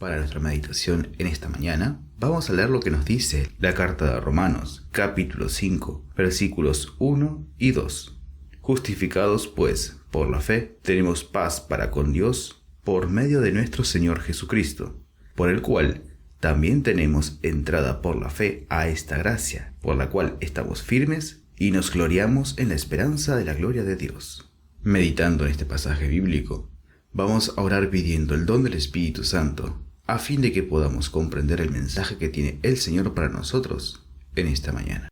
Para nuestra meditación en esta mañana, vamos a leer lo que nos dice la carta de Romanos, capítulo 5, versículos 1 y 2. Justificados pues por la fe, tenemos paz para con Dios por medio de nuestro Señor Jesucristo, por el cual también tenemos entrada por la fe a esta gracia, por la cual estamos firmes y nos gloriamos en la esperanza de la gloria de Dios. Meditando en este pasaje bíblico, vamos a orar pidiendo el don del Espíritu Santo, a fin de que podamos comprender el mensaje que tiene el Señor para nosotros en esta mañana.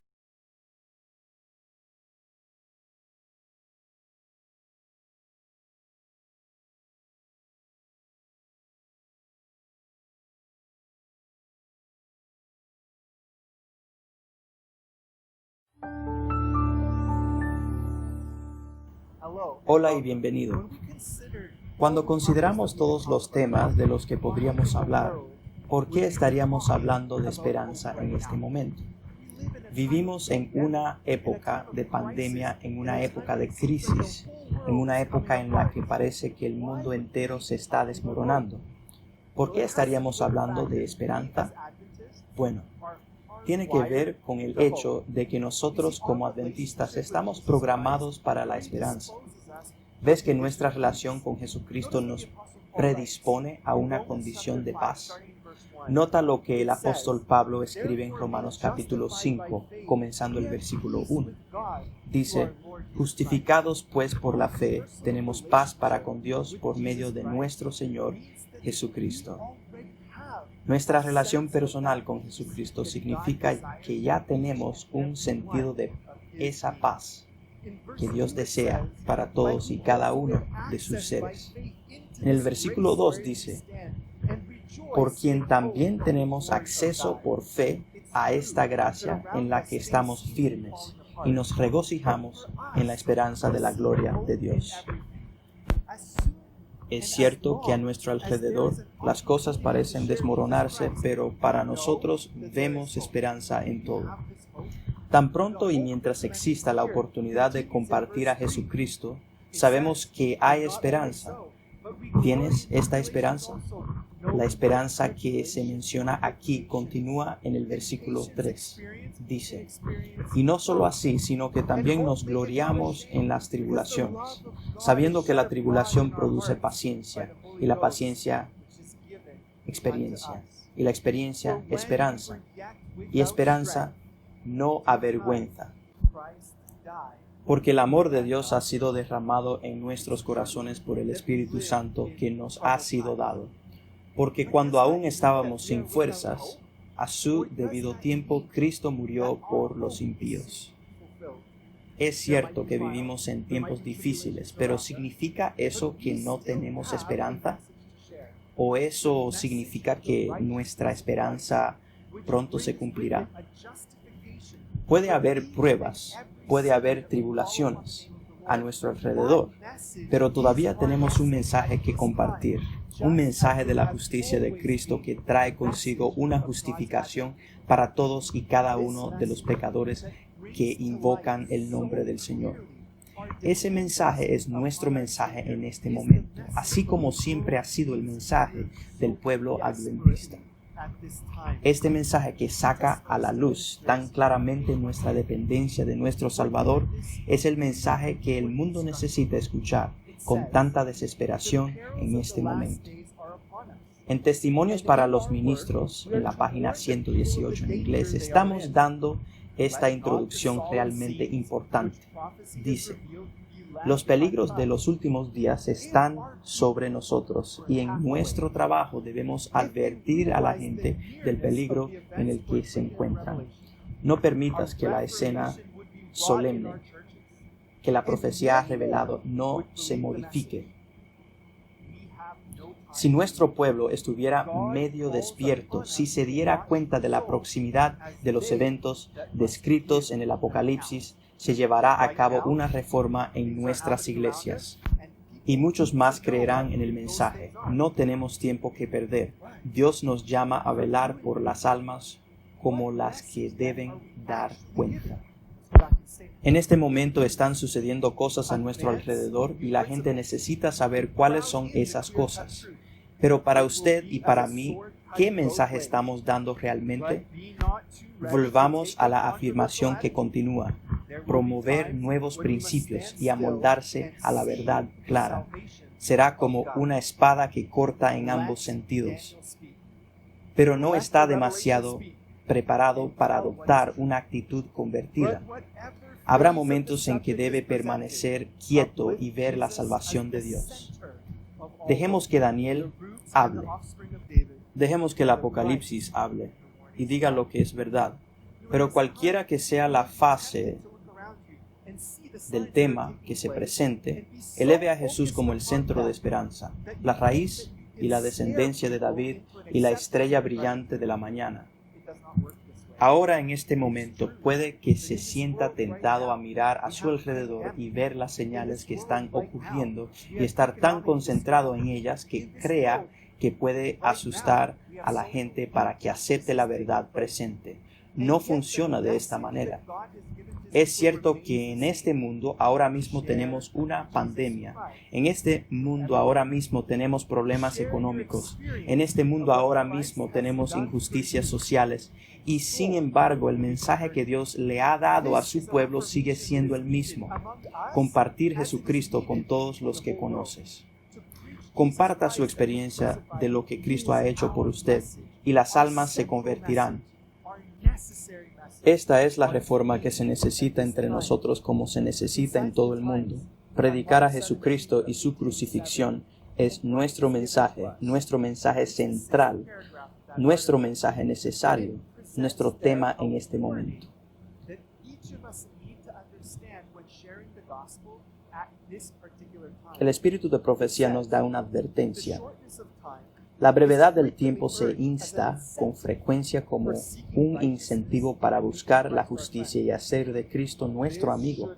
Hola y bienvenido. Cuando consideramos todos los temas de los que podríamos hablar, ¿por qué estaríamos hablando de esperanza en este momento? Vivimos en una época de pandemia, en una época de crisis, en una época en la que parece que el mundo entero se está desmoronando. ¿Por qué estaríamos hablando de esperanza? Bueno, tiene que ver con el hecho de que nosotros como adventistas estamos programados para la esperanza. ¿Ves que nuestra relación con Jesucristo nos predispone a una condición de paz? Nota lo que el apóstol Pablo escribe en Romanos capítulo 5, comenzando el versículo 1. Dice, justificados pues por la fe, tenemos paz para con Dios por medio de nuestro Señor Jesucristo. Nuestra relación personal con Jesucristo significa que ya tenemos un sentido de esa paz que Dios desea para todos y cada uno de sus seres. En el versículo 2 dice, por quien también tenemos acceso por fe a esta gracia en la que estamos firmes y nos regocijamos en la esperanza de la gloria de Dios. Es cierto que a nuestro alrededor las cosas parecen desmoronarse, pero para nosotros vemos esperanza en todo. Tan pronto y mientras exista la oportunidad de compartir a Jesucristo, sabemos que hay esperanza. ¿Tienes esta esperanza? La esperanza que se menciona aquí continúa en el versículo 3. Dice, y no solo así, sino que también nos gloriamos en las tribulaciones, sabiendo que la tribulación produce paciencia, y la paciencia, experiencia, y la experiencia, esperanza, y esperanza, no avergüenza. Porque el amor de Dios ha sido derramado en nuestros corazones por el Espíritu Santo que nos ha sido dado. Porque cuando aún estábamos sin fuerzas, a su debido tiempo Cristo murió por los impíos. Es cierto que vivimos en tiempos difíciles, pero ¿significa eso que no tenemos esperanza? ¿O eso significa que nuestra esperanza pronto se cumplirá? Puede haber pruebas, puede haber tribulaciones a nuestro alrededor, pero todavía tenemos un mensaje que compartir, un mensaje de la justicia de Cristo que trae consigo una justificación para todos y cada uno de los pecadores que invocan el nombre del Señor. Ese mensaje es nuestro mensaje en este momento, así como siempre ha sido el mensaje del pueblo adventista. Este mensaje que saca a la luz tan claramente nuestra dependencia de nuestro Salvador es el mensaje que el mundo necesita escuchar con tanta desesperación en este momento. En Testimonios para los Ministros, en la página 118 en inglés, estamos dando esta introducción realmente importante. Dice, los peligros de los últimos días están sobre nosotros y en nuestro trabajo debemos advertir a la gente del peligro en el que se encuentran. No permitas que la escena solemne que la profecía ha revelado no se modifique. Si nuestro pueblo estuviera medio despierto, si se diera cuenta de la proximidad de los eventos descritos en el Apocalipsis, se llevará a cabo una reforma en nuestras iglesias. Y muchos más creerán en el mensaje. No tenemos tiempo que perder. Dios nos llama a velar por las almas como las que deben dar cuenta. En este momento están sucediendo cosas a nuestro alrededor y la gente necesita saber cuáles son esas cosas. Pero para usted y para mí, ¿qué mensaje estamos dando realmente? Volvamos a la afirmación que continúa: promover nuevos principios y amoldarse a la verdad clara. Será como una espada que corta en ambos sentidos. Pero no está demasiado preparado para adoptar una actitud convertida. Habrá momentos en que debe permanecer quieto y ver la salvación de Dios. Dejemos que Daniel hable. Dejemos que el Apocalipsis hable y diga lo que es verdad. Pero cualquiera que sea la fase del tema que se presente, eleve a Jesús como el centro de esperanza, la raíz y la descendencia de David y la estrella brillante de la mañana. Ahora, en este momento, puede que se sienta tentado a mirar a su alrededor y ver las señales que están ocurriendo y estar tan concentrado en ellas que crea que puede asustar a la gente para que acepte la verdad presente. No funciona de esta manera. Es cierto que en este mundo ahora mismo tenemos una pandemia. En este mundo ahora mismo tenemos problemas económicos. En este mundo ahora mismo tenemos injusticias sociales. Y sin embargo, el mensaje que Dios le ha dado a su pueblo sigue siendo el mismo: compartir Jesucristo con todos los que conoces. Comparta su experiencia de lo que Cristo ha hecho por usted y las almas se convertirán. Esta es la reforma que se necesita entre nosotros como se necesita en todo el mundo. Predicar a Jesucristo y su crucifixión es nuestro mensaje central, nuestro mensaje necesario, nuestro tema en este momento. El espíritu de profecía nos da una advertencia. La brevedad del tiempo se insta con frecuencia como un incentivo para buscar la justicia y hacer de Cristo nuestro amigo.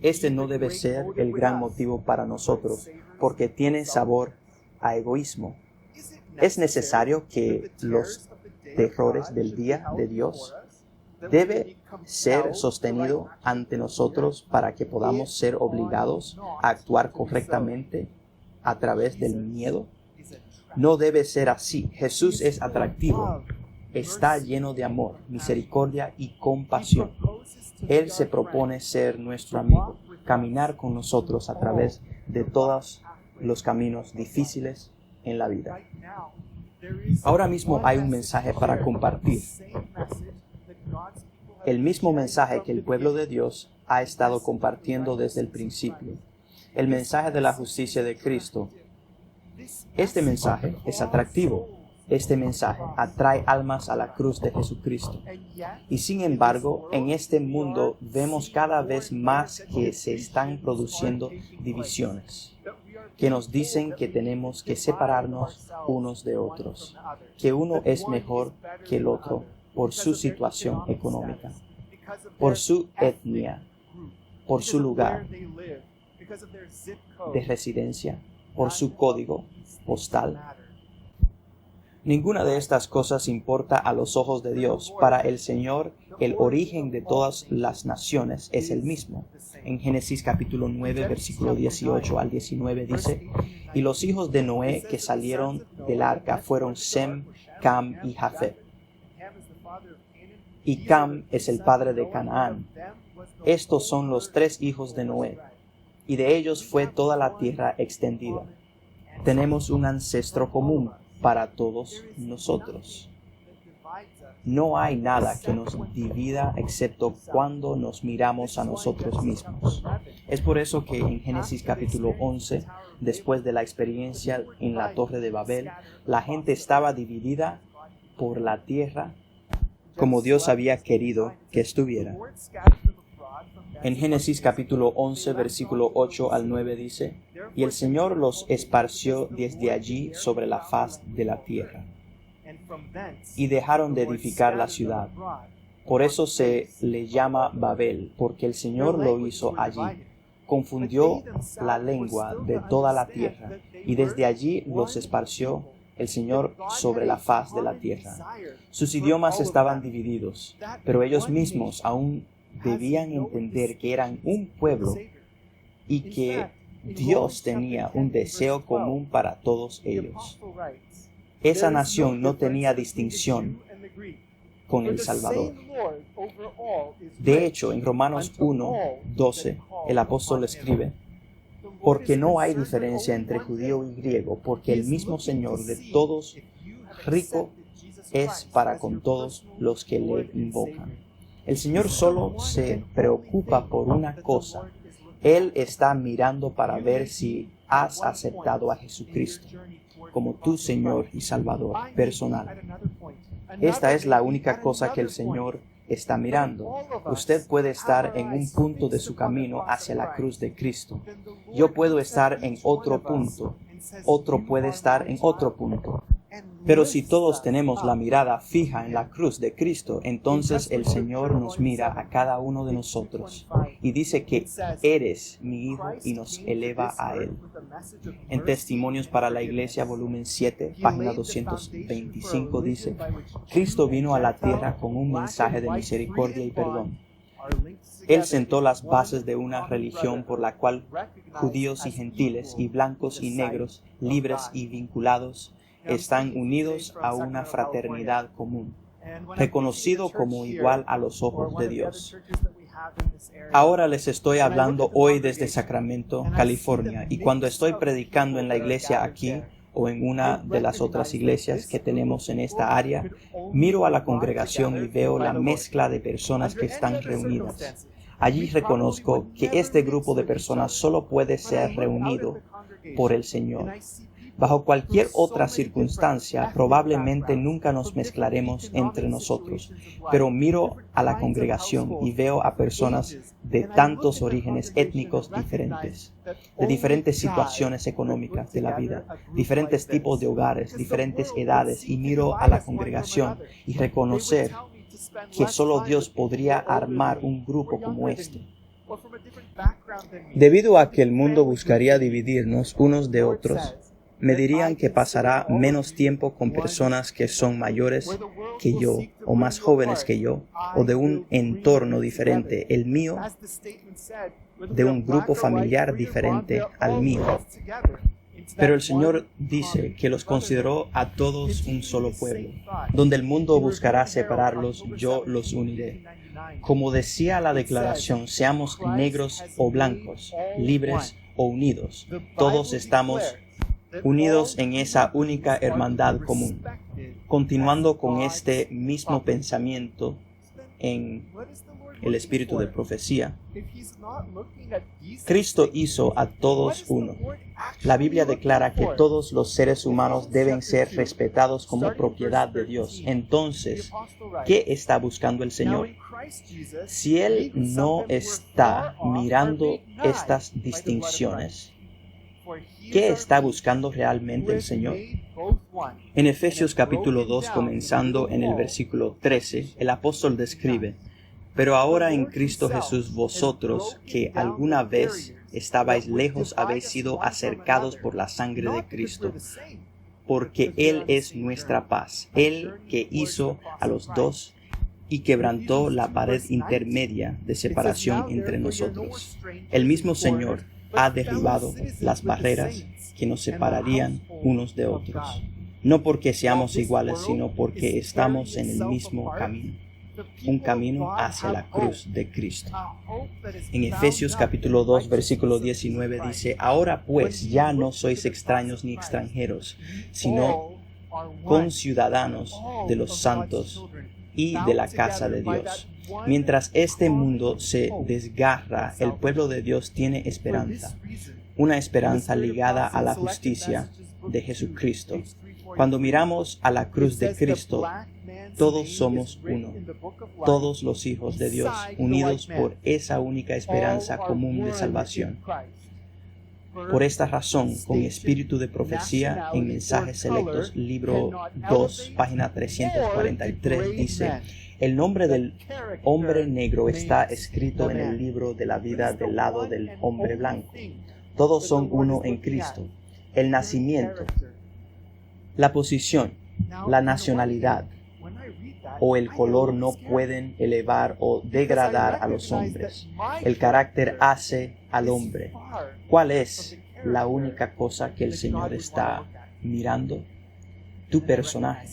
Este no debe ser el gran motivo para nosotros, porque tiene sabor a egoísmo. Es necesario que los terrores del día de Dios debe ser sostenido ante nosotros para que podamos ser obligados a actuar correctamente a través del miedo. No debe ser así. Jesús es atractivo. Está lleno de amor, misericordia y compasión. Él se propone ser nuestro amigo, caminar con nosotros a través de todos los caminos difíciles en la vida. Ahora mismo hay un mensaje para compartir. El mismo mensaje que el pueblo de Dios ha estado compartiendo desde el principio. El mensaje de la justicia de Cristo. Este mensaje es atractivo. Este mensaje atrae almas a la cruz de Jesucristo. Y sin embargo, en este mundo vemos cada vez más que se están produciendo divisiones, que nos dicen que tenemos que separarnos unos de otros, que uno es mejor que el otro por su situación económica, por su etnia, por su lugar de residencia, por su código postal. Ninguna de estas cosas importa a los ojos de Dios. Para el Señor, el origen de todas las naciones es el mismo. En Génesis capítulo 9, versículo 18 al 19 dice: Y los hijos de Noé que salieron del arca fueron Sem, Cam y Jafet. Y Cam es el padre de Canaán. Estos son los tres hijos de Noé, y de ellos fue toda la tierra extendida. Tenemos un ancestro común para todos nosotros. No hay nada que nos divida excepto cuando nos miramos a nosotros mismos. Es por eso que en Génesis capítulo 11, después de la experiencia en la Torre de Babel, la gente estaba dividida por la tierra como Dios había querido que estuviera. En Génesis capítulo 11, versículo 8 al 9 dice: Y el Señor los esparció desde allí sobre la faz de la tierra, y dejaron de edificar la ciudad. Por eso se le llama Babel, porque el Señor lo hizo allí. Confundió la lengua de toda la tierra, y desde allí los esparció el Señor sobre la faz de la tierra. Sus idiomas estaban divididos, pero ellos mismos aún debían entender que eran un pueblo y que Dios tenía un deseo común para todos ellos. Esa nación no tenía distinción con el Salvador. De hecho, en Romanos 1:12, el apóstol escribe: porque no hay diferencia entre judío y griego, porque el mismo Señor de todos, rico es para con todos los que le invocan. El Señor solo se preocupa por una cosa. Él está mirando para ver si has aceptado a Jesucristo como tu Señor y Salvador personal. Esta es la única cosa que el Señor está mirando. Usted puede estar en un punto de su camino hacia la cruz de Cristo. Yo puedo estar en otro punto. Otro puede estar en otro punto. Pero si todos tenemos la mirada fija en la cruz de Cristo, entonces el Señor nos mira a cada uno de nosotros y dice que eres mi hijo y nos eleva a Él. En Testimonios para la Iglesia, volumen 7, página 225, dice: Cristo vino a la tierra con un mensaje de misericordia y perdón. Él sentó las bases de una religión por la cual judíos y gentiles, y blancos y negros, libres y vinculados, están unidos a una fraternidad común, reconocido como igual a los ojos de Dios. Ahora les estoy hablando hoy desde Sacramento, California, y cuando estoy predicando en la iglesia aquí o en una de las otras iglesias que tenemos en esta área, miro a la congregación y veo la mezcla de personas que están reunidas. Allí reconozco que este grupo de personas solo puede ser reunido por el Señor. Bajo cualquier otra circunstancia, probablemente nunca nos mezclaremos entre nosotros, pero miro a la congregación y veo a personas de tantos orígenes étnicos diferentes, de diferentes situaciones económicas de la vida, diferentes tipos de hogares, diferentes edades, y miro a la congregación y reconocer que solo Dios podría armar un grupo como este. Debido a que el mundo buscaría dividirnos unos de otros, me dirían que pasará menos tiempo con personas que son mayores que yo, o más jóvenes que yo, o de un entorno diferente, el mío, de un grupo familiar diferente al mío. Pero el Señor dice que los consideró a todos un solo pueblo. Donde el mundo buscará separarlos, yo los uniré. Como decía la declaración, seamos negros o blancos, libres o unidos, todos estamos unidos en esa única hermandad común. Continuando con este mismo pensamiento en el espíritu de profecía, Cristo hizo a todos uno. La Biblia declara que todos los seres humanos deben ser respetados como propiedad de Dios. Entonces, ¿qué está buscando el Señor? Si Él no está mirando estas distinciones, ¿qué está buscando realmente el Señor? En Efesios capítulo 2, comenzando en el versículo 13, el apóstol describe: pero ahora en Cristo Jesús vosotros, que alguna vez estabais lejos, habéis sido acercados por la sangre de Cristo, porque Él es nuestra paz, Él que hizo a los dos y quebrantó la pared intermedia de separación entre nosotros. El mismo Señor ha derribado las barreras que nos separarían unos de otros, no porque seamos iguales, sino porque estamos en el mismo camino, un camino hacia la cruz de Cristo. En Efesios capítulo 2, versículo 19 dice: ahora pues ya no sois extraños ni extranjeros, sino conciudadanos de los santos y de la casa de Dios. Mientras este mundo se desgarra, el pueblo de Dios tiene esperanza, una esperanza ligada a la justicia de Jesucristo. Cuando miramos a la cruz de Cristo, todos somos uno, todos los hijos de Dios, unidos por esa única esperanza común de salvación. Por esta razón, con espíritu de profecía, en Mensajes Selectos, libro 2, página 343, dice: el nombre del hombre negro está escrito en el libro de la vida del lado del hombre blanco. Todos son uno en Cristo. El nacimiento, la posición, la nacionalidad, o el color no pueden elevar o degradar a los hombres. El carácter hace al hombre. ¿Cuál es la única cosa que el Señor está mirando? Tu personaje.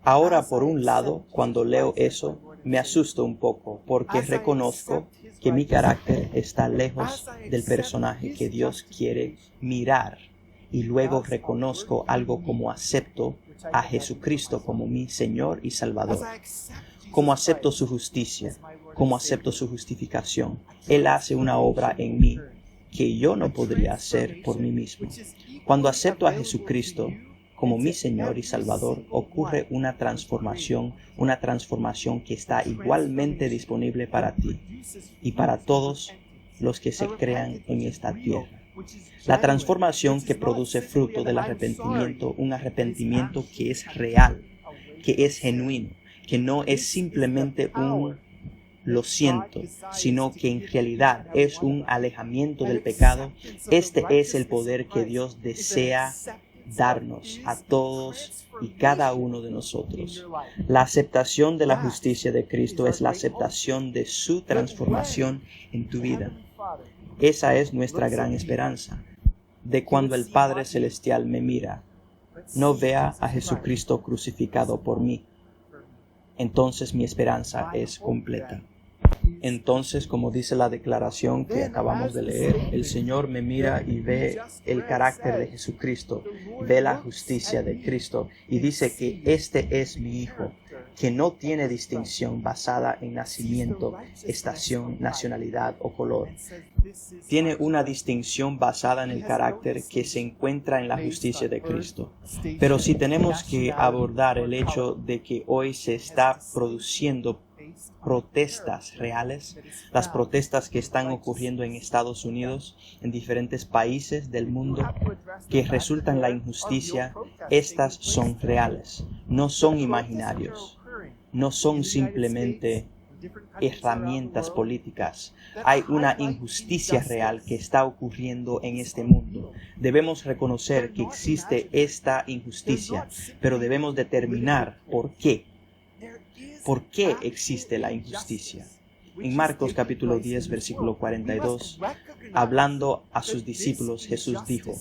Ahora, por un lado, cuando leo eso, me asusto un poco porque reconozco que mi carácter está lejos del personaje que Dios quiere mirar, y luego reconozco algo como acepto a Jesucristo como mi Señor y Salvador, como acepto su justicia, como acepto su justificación. Él hace una obra en mí que yo no podría hacer por mí mismo. Cuando acepto a Jesucristo como mi Señor y Salvador, ocurre una transformación que está igualmente disponible para ti y para todos los que se crean en esta tierra. La transformación que produce fruto del arrepentimiento, un arrepentimiento que es real, que es genuino, que no es simplemente un lo siento, sino que en realidad es un alejamiento del pecado. Este es el poder que Dios desea darnos a todos y cada uno de nosotros. La aceptación de la justicia de Cristo es la aceptación de su transformación en tu vida. Esa es nuestra gran esperanza, de cuando el Padre Celestial me mira, no vea a Jesucristo crucificado por mí. Entonces mi esperanza es completa. Entonces, como dice la declaración que acabamos de leer, el Señor me mira y ve el carácter de Jesucristo, ve la justicia de Cristo y dice que este es mi Hijo, que no tiene distinción basada en nacimiento, estación, nacionalidad o color. Tiene una distinción basada en el carácter que se encuentra en la justicia de Cristo. Pero si tenemos que abordar el hecho de que hoy se está produciendo protestas reales, las protestas que están ocurriendo en Estados Unidos, en diferentes países del mundo, que resultan en la injusticia, estas son reales, no son imaginarios, no son simplemente herramientas políticas. Hay una injusticia real que está ocurriendo en este mundo. Debemos reconocer que existe esta injusticia, pero debemos determinar por qué. ¿Por qué existe la injusticia? En Marcos capítulo 10, versículo 42, hablando a sus discípulos, Jesús dijo: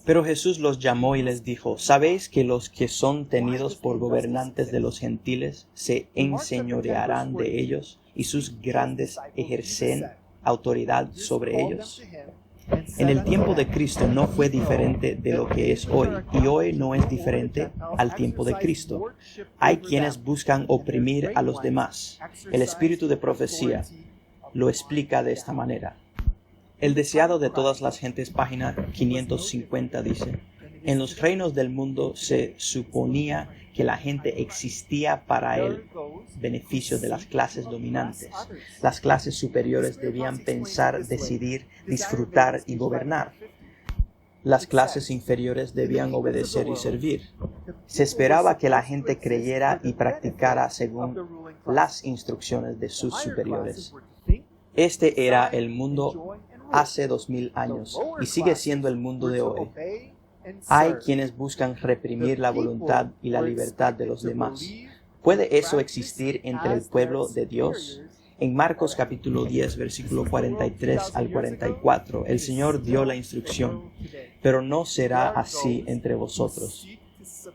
pero Jesús los llamó y les dijo: ¿sabéis que los que son tenidos por gobernantes de los gentiles se enseñorearán de ellos y sus grandes ejercen autoridad sobre ellos? En el tiempo de Cristo no fue diferente de lo que es hoy, y hoy no es diferente al tiempo de Cristo. Hay quienes buscan oprimir a los demás. El espíritu de profecía lo explica de esta manera. El deseado de todas las gentes, página 550, dice: en los reinos del mundo se suponía que la gente existía para el beneficio de las clases dominantes. Las clases superiores debían pensar, decidir, disfrutar y gobernar. Las clases inferiores debían obedecer y servir. Se esperaba que la gente creyera y practicara según las instrucciones de sus superiores. Este era el mundo hace 2000 años y sigue siendo el mundo de hoy. Hay quienes buscan reprimir la voluntad y la libertad de los demás. ¿Puede eso existir entre el pueblo de Dios? En Marcos capítulo 10, versículo 43 al 44, el Señor dio la instrucción: pero no será así entre vosotros.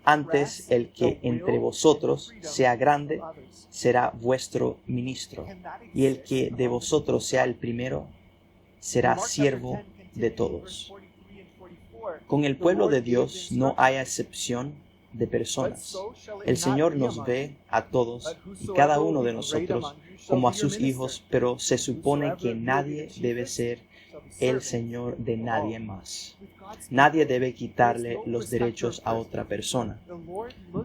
Antes, el que entre vosotros sea grande será vuestro ministro, y el que de vosotros sea el primero será siervo de todos. Con el pueblo de Dios no hay excepción de personas. El Señor nos ve a todos y cada uno de nosotros como a sus hijos, pero se supone que nadie debe ser el Señor de nadie más. Nadie debe quitarle los derechos a otra persona.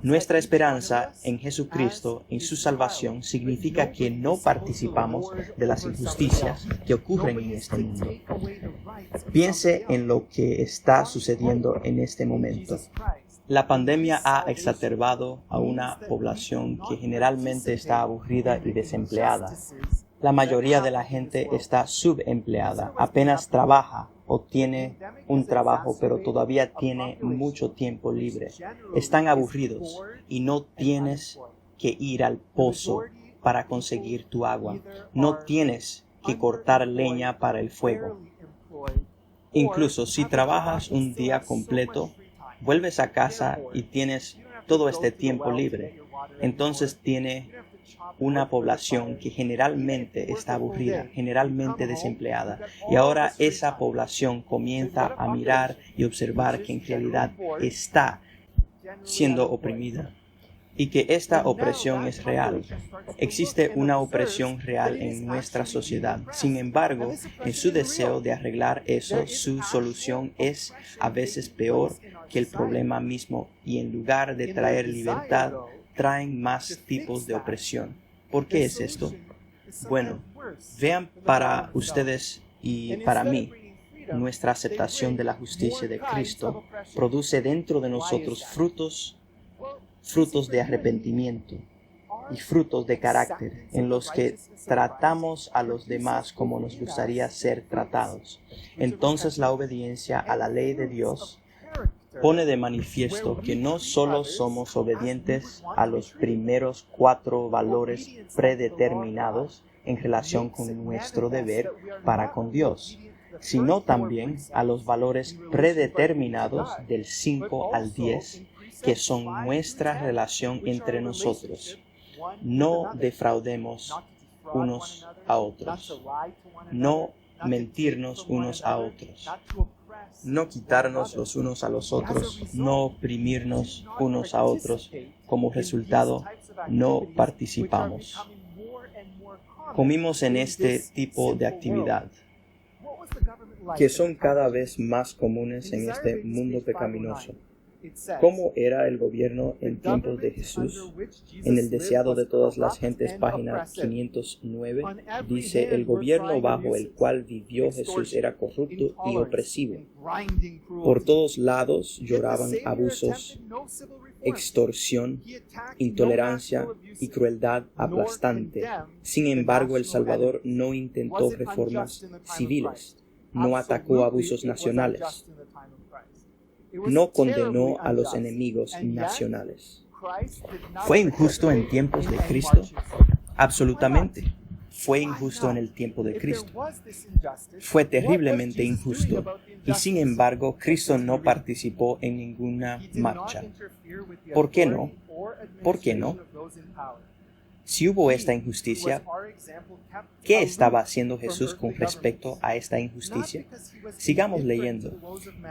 Nuestra esperanza en Jesucristo, en su salvación, significa que no participamos de las injusticias que ocurren en este mundo. Piense en lo que está sucediendo en este momento. La pandemia ha exacerbado a una población que generalmente está aburrida y desempleada. La mayoría de la gente está subempleada, apenas trabaja o tiene un trabajo pero todavía tiene mucho tiempo libre. Están aburridos y no tienes que ir al pozo para conseguir tu agua. No tienes que cortar leña para el fuego. Incluso si trabajas un día completo, vuelves a casa y tienes todo este tiempo libre. Entonces tiene una población que generalmente está aburrida, generalmente desempleada. Y ahora esa población comienza a mirar y observar que en realidad está siendo oprimida y que esta opresión es real. Existe una opresión real en nuestra sociedad. Sin embargo, en su deseo de arreglar eso, su solución es a veces peor que el problema mismo y en lugar de traer libertad, traen más tipos de opresión. ¿Por qué es esto? Bueno, vean para ustedes y para mí. Nuestra aceptación de la justicia de Cristo produce dentro de nosotros frutos de arrepentimiento y frutos de carácter en los que tratamos a los demás como nos gustaría ser tratados. Entonces la obediencia a la ley de Dios pone de manifiesto que no solo somos obedientes a los primeros 4 valores predeterminados en relación con nuestro deber para con Dios, sino también a los valores predeterminados del 5 al 10, que son nuestra relación entre nosotros. No defraudemos unos a otros, no mentirnos unos a otros, no quitarnos los unos a los otros, no oprimirnos unos a otros. Como resultado, no participamos. Comimos en este tipo de actividad, que son cada vez más comunes en este mundo pecaminoso. ¿Cómo era el gobierno en tiempos de Jesús? En el deseado de todas las gentes, página 509, dice: el gobierno bajo el cual vivió Jesús era corrupto y opresivo. Por todos lados lloraban abusos, extorsión, intolerancia y crueldad aplastante. Sin embargo, el Salvador no intentó reformas civiles, no atacó abusos nacionales, no condenó a los enemigos nacionales. ¿Fue injusto en tiempos de Cristo? Absolutamente. Fue injusto en el tiempo de Cristo. Fue terriblemente injusto. Y sin embargo, Cristo no participó en ninguna marcha. ¿Por qué no? ¿Por qué no? Si hubo esta injusticia, ¿qué estaba haciendo Jesús con respecto a esta injusticia? Sigamos leyendo.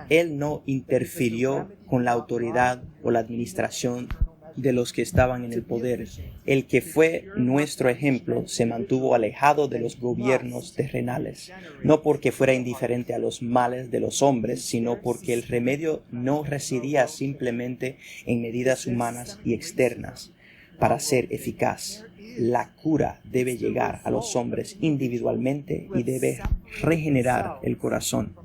Él no interfirió con la autoridad o la administración de los que estaban en el poder. El que fue nuestro ejemplo se mantuvo alejado de los gobiernos terrenales, no porque fuera indiferente a los males de los hombres, sino porque el remedio no residía simplemente en medidas humanas y externas. Para ser eficaz, la cura debe llegar a los hombres individualmente y debe regenerar el corazón.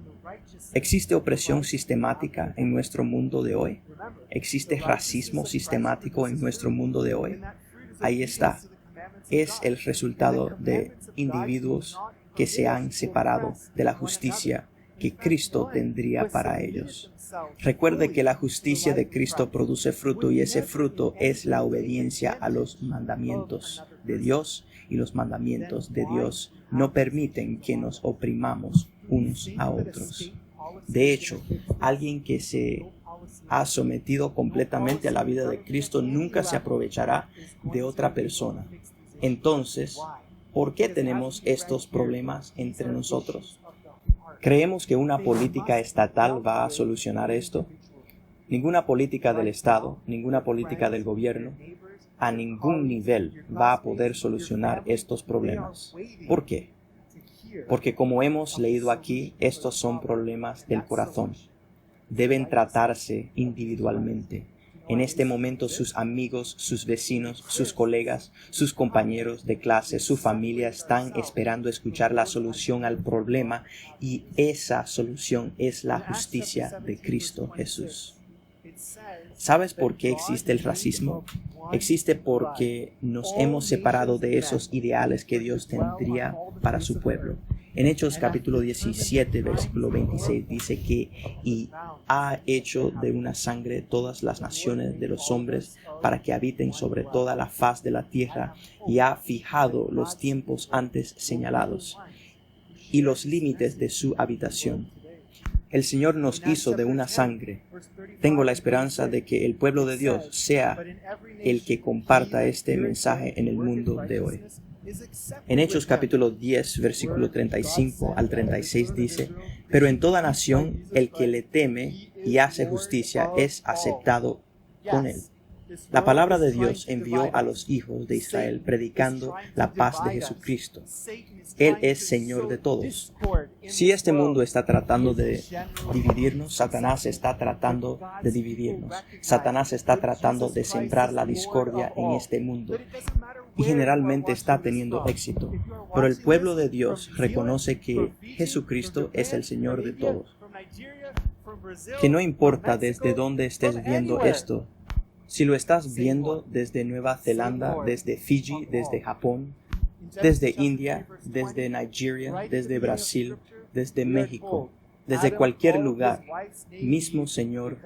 ¿Existe opresión sistemática en nuestro mundo de hoy? ¿Existe racismo sistemático en nuestro mundo de hoy? Ahí está. Es el resultado de individuos que se han separado de la justicia que Cristo tendría para ellos. Recuerde que la justicia de Cristo produce fruto y ese fruto es la obediencia a los mandamientos de Dios, y los mandamientos de Dios no permiten que nos oprimamos unos a otros. De hecho, alguien que se ha sometido completamente a la vida de Cristo nunca se aprovechará de otra persona. Entonces, ¿por qué tenemos estos problemas entre nosotros? ¿Creemos que una política estatal va a solucionar esto? Ninguna política del Estado, ninguna política del gobierno, a ningún nivel va a poder solucionar estos problemas. ¿Por qué? Porque como hemos leído aquí, estos son problemas del corazón. Deben tratarse individualmente. En este momento sus amigos, sus vecinos, sus colegas, sus compañeros de clase, su familia están esperando escuchar la solución al problema, y esa solución es la justicia de Cristo Jesús. ¿Sabes por qué existe el racismo? Existe porque nos hemos separado de esos ideales que Dios tendría para su pueblo. En Hechos capítulo 17, versículo 26 dice que y ha hecho de una sangre todas las naciones de los hombres para que habiten sobre toda la faz de la tierra y ha fijado los tiempos antes señalados y los límites de su habitación. El Señor nos hizo de una sangre. Tengo la esperanza de que el pueblo de Dios sea el que comparta este mensaje en el mundo de hoy. En Hechos capítulo 10, versículo 35 al 36 dice, pero en toda nación el que le teme y hace justicia es aceptado con él. La palabra de Dios envió a los hijos de Israel predicando la paz de Jesucristo. Él es Señor de todos. Si este mundo está tratando de dividirnos, Satanás está tratando de dividirnos. Satanás está tratando de sembrar la discordia en este mundo. Y generalmente está teniendo éxito. Pero el pueblo de Dios reconoce que Jesucristo es el Señor de todos. Que no importa desde dónde estés viendo esto, si lo estás viendo desde Nueva Zelanda, desde Fiji, desde Japón, desde India, desde Nigeria, desde Brasil, desde México, desde cualquier lugar, mismo Señor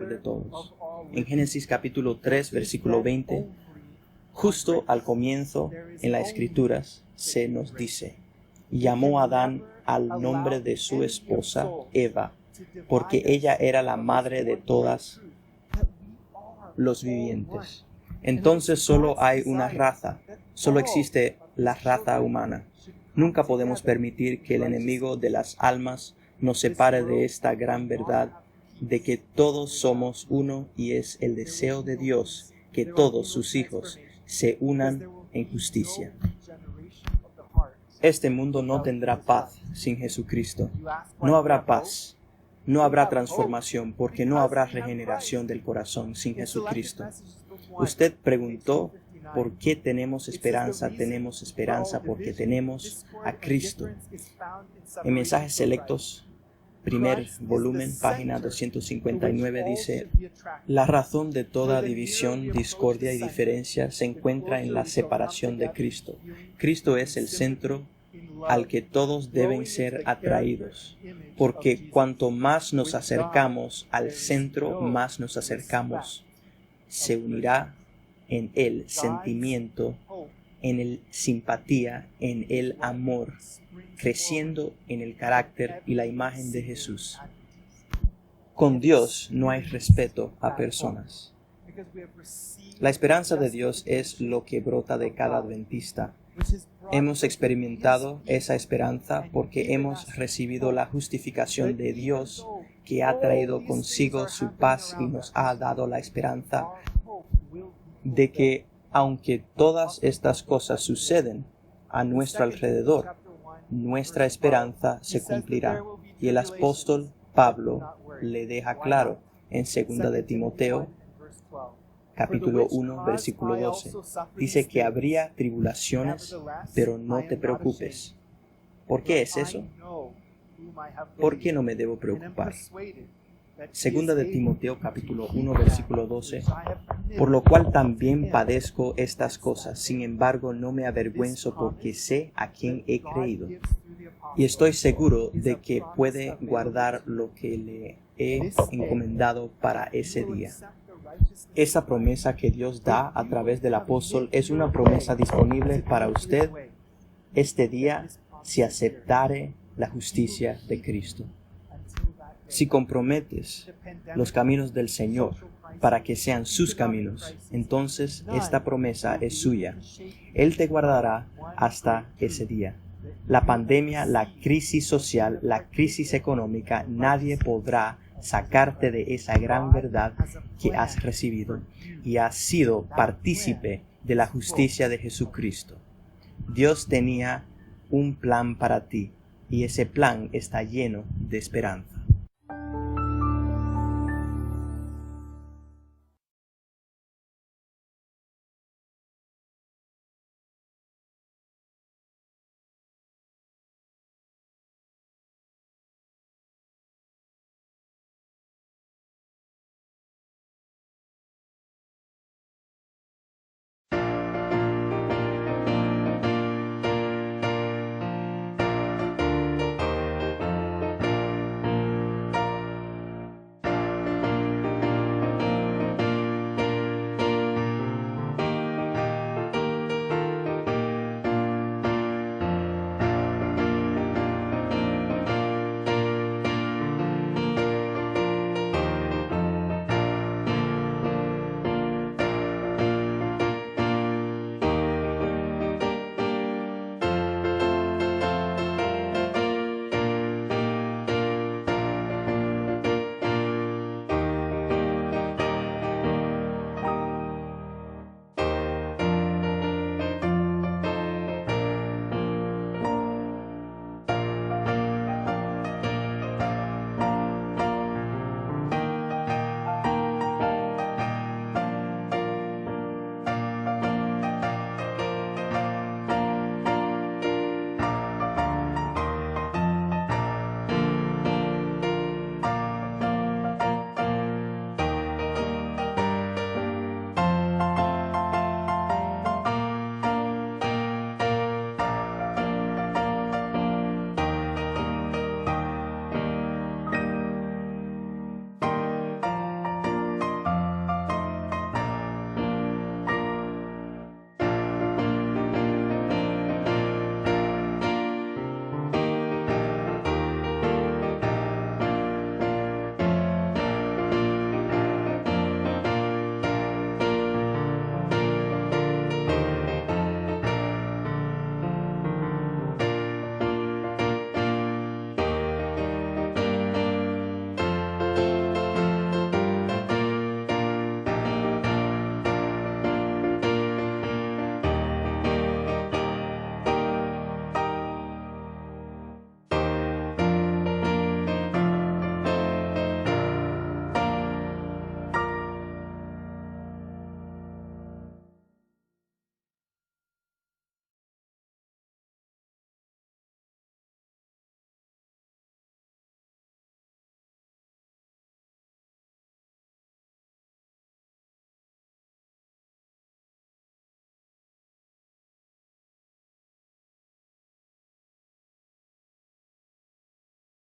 de todos. En Génesis capítulo 3, versículo 20, justo al comienzo en las Escrituras se nos dice, llamó a Adán al nombre de su esposa Eva, porque ella era la madre de todas los vivientes. Entonces solo hay una raza, solo existe la raza humana. Nunca podemos permitir que el enemigo de las almas nos separe de esta gran verdad de que todos somos uno y es el deseo de Dios que todos sus hijos se unan en justicia. Este mundo no tendrá paz sin Jesucristo. No habrá paz. No habrá transformación porque no habrá regeneración del corazón sin Jesucristo. Usted preguntó por qué tenemos esperanza. Tenemos esperanza porque tenemos a Cristo. En Mensajes Selectos, primer volumen, página 259, dice, la razón de toda división, discordia y diferencia se encuentra en la separación de Cristo. Cristo es el centro al que todos deben ser atraídos, porque cuanto más nos acercamos al centro, más nos acercamos. Se unirá en el sentimiento, en el simpatía, en el amor, creciendo en el carácter y la imagen de Jesús. Con Dios no hay respeto a personas. La esperanza de Dios es lo que brota de cada adventista. Hemos experimentado esa esperanza porque hemos recibido la justificación de Dios que ha traído consigo su paz y nos ha dado la esperanza de que aunque todas estas cosas suceden a nuestro alrededor, nuestra esperanza se cumplirá. Y el apóstol Pablo le deja claro en 2 de Timoteo capítulo 1, versículo 12. Dice que habría tribulaciones, pero no te preocupes. ¿Por qué es eso? ¿Por qué no me debo preocupar? 2 de Timoteo capítulo 1, versículo 12. Por lo cual también padezco estas cosas, sin embargo no me avergüenzo porque sé a quién he creído. Y estoy seguro de que puede guardar lo que le he encomendado para ese día. Esa promesa que Dios da a través del apóstol es una promesa disponible para usted este día si aceptare la justicia de Cristo. Si comprometes los caminos del Señor para que sean sus caminos, entonces esta promesa es suya. Él te guardará hasta ese día. La pandemia, la crisis social, la crisis económica, nadie podrá sacarte de esa gran verdad que has recibido y has sido partícipe de la justicia de Jesucristo. Dios tenía un plan para ti y ese plan está lleno de esperanza.